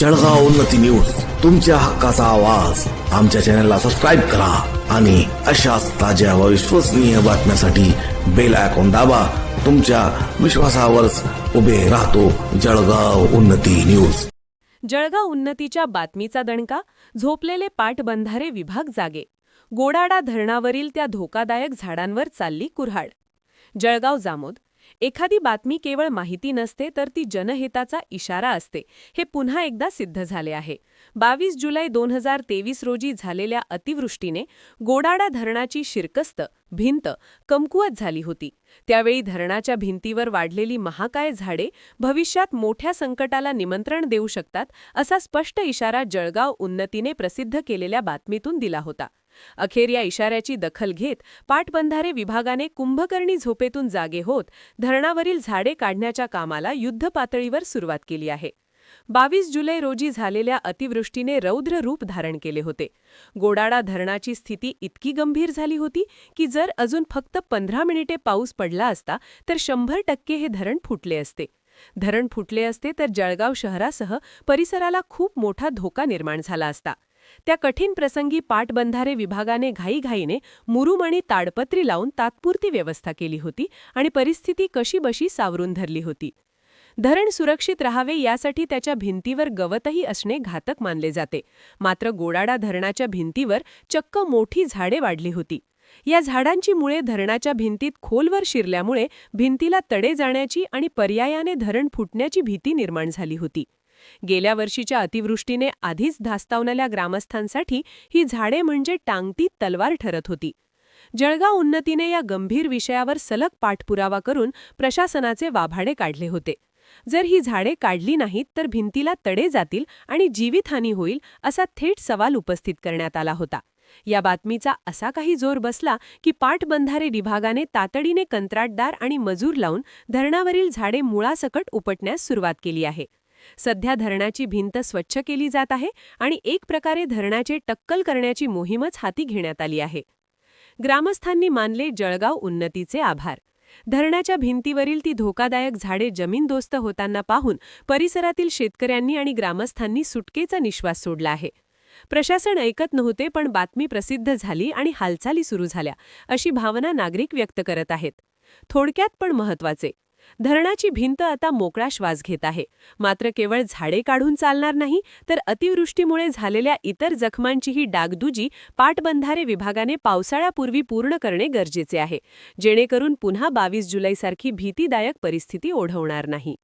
जळगाव उन्नती न्यूज, तुमच्या हक्काचा आवाज. आमच्या चॅनलला सबस्क्राईब करा आणि अशाच ताज्या व विश्वसनीय बातम्यांसाठी बेल आयकॉन दाबा. तुमच्या विश्वासावरच उभे राहतो जळगाव उन्नती न्यूज. जळगाव उन्नतीच्या बातमीचा दणका. झोपलेले पाटबंधारे विभाग जागे. गोडाडा धरणावरील त्या धोकादायक झाडांवर चालली कुऱ्हाड. जळगाव जामोद. एखादी बातमी केवळ माहिती नसते तर ती जनहिताचा इशारा असते, हे पुन्हा एकदा सिद्ध झाले आहे. 22 जुलै 2023 रोजी झालेल्या अतिवृष्टीने गोडाडा धरणाची शिरकस्त भिंत कमकुवत झाली होती. त्यावेळी धरणाच्या भिंतीवर वाढलेली महाकाय झाडे भविष्यात मोठ्या संकटाला निमंत्रण देऊ शकतात, असा स्पष्ट इशारा जळगाव उन्नतीने प्रसिद्ध केलेल्या बातमीतून दिला होता. अखेर या इशाऱ्याची दखल घेत पाटबंधारे विभागाने कुंभकर्णी झोपेतून जागे होत धरणावरील झाडे काढण्याच्या कामाला युद्धपातळीवर सुरुवात केली आहे. 22 जुलै रोजी झालेल्या अतिवृष्टीने रौद्र रूप धारण केले होते. गोडाडा धरणाची स्थिती इतकी गंभीर झाली होती की जर अजून फक्त 15 मिनिटे पाऊस पडला असता तर 100% हे धरण फुटले असते. धरण फुटले असते तर जळगाव शहरासह परिसराला खूप मोठा धोका निर्माण झाला असता. त्या कठीण प्रसंगी पाटबंधारे विभागाने घाईघाईने मुरूम आणि ताडपत्री लावून तात्पुरती व्यवस्था केली होती आणि परिस्थिती कशीबशी सावरून धरली होती. धरण सुरक्षित राहावे यासाठी त्याच्या भिंतीवर गवतही असणे घातक मानले जाते. मात्र गोडाडा धरणाच्या भिंतीवर चक्क मोठी झाडे वाढली होती. या झाडांची मुळे धरणाच्या भिंतीत खोलवर शिरल्यामुळे भिंतीला तडे जाण्याची आणि पर्यायाने धरण फुटण्याची भीती निर्माण झाली होती. गेल्या वर्षीच्या अतिवृष्टीने आधीच धास्तावलेल्या ग्रामस्थांसाठी ही झाडे म्हणजे टांगती तलवार ठरत होती. जळगाव उन्नतीने या गंभीर विषयावर सलग पाठपुरावा करून प्रशासनाचे वाभाडे काढले होते. जर ही झाडे काढली नाहीत तर भिंतीला तडे जातील आणि जीवितहानी होईल, असा थेट सवाल उपस्थित करण्यात आला होता. या बातमीचा असा काही जोर बसला की पाटबंधारे विभागाने तातडीने कंत्राटदार आणि मजूर लावून धरणावरील झाडे मुळासकट उपटण्यास सुरुवात केली आहे. सध्या धरणाची भिंत स्वच्छ केली जात आहे आणि एक प्रकारे धरणाचे टक्कल करण्याची मोहीमच हाती घेण्यात आली आहे. ग्रामस्थांनी मानले जळगाव उन्नतीचे आभार. धरणाच्या भिंतीवरील ती धोकादायक झाडे जमीनदोस्त होताना पाहून परिसरातील शेतकऱ्यांनी आणि ग्रामस्थांनी सुटकेचा निश्वास सोडला आहे. प्रशासन ऐकत नव्हते, पण बातमी प्रसिद्ध झाली आणि हालचाली सुरू झाल्या, अशी भावना नागरिक व्यक्त करत आहेत. थोडक्यात पण महत्वाचे, धरणाची भिंत आता मोकळा श्वास घेत आहे. मात्र केवळ झाडे काढून चालणार नाही, तर अतिवृष्टीमुळे झालेल्या इतर जखमांचीही डागडुजी पाटबंधारे विभागाने पावसाळ्यापूर्वी पूर्ण करणे गरजेचे आहे, जेणेकरून पुन्हा 22 जुलैसारखी भीतीदायक परिस्थिती ओढवणार नाही.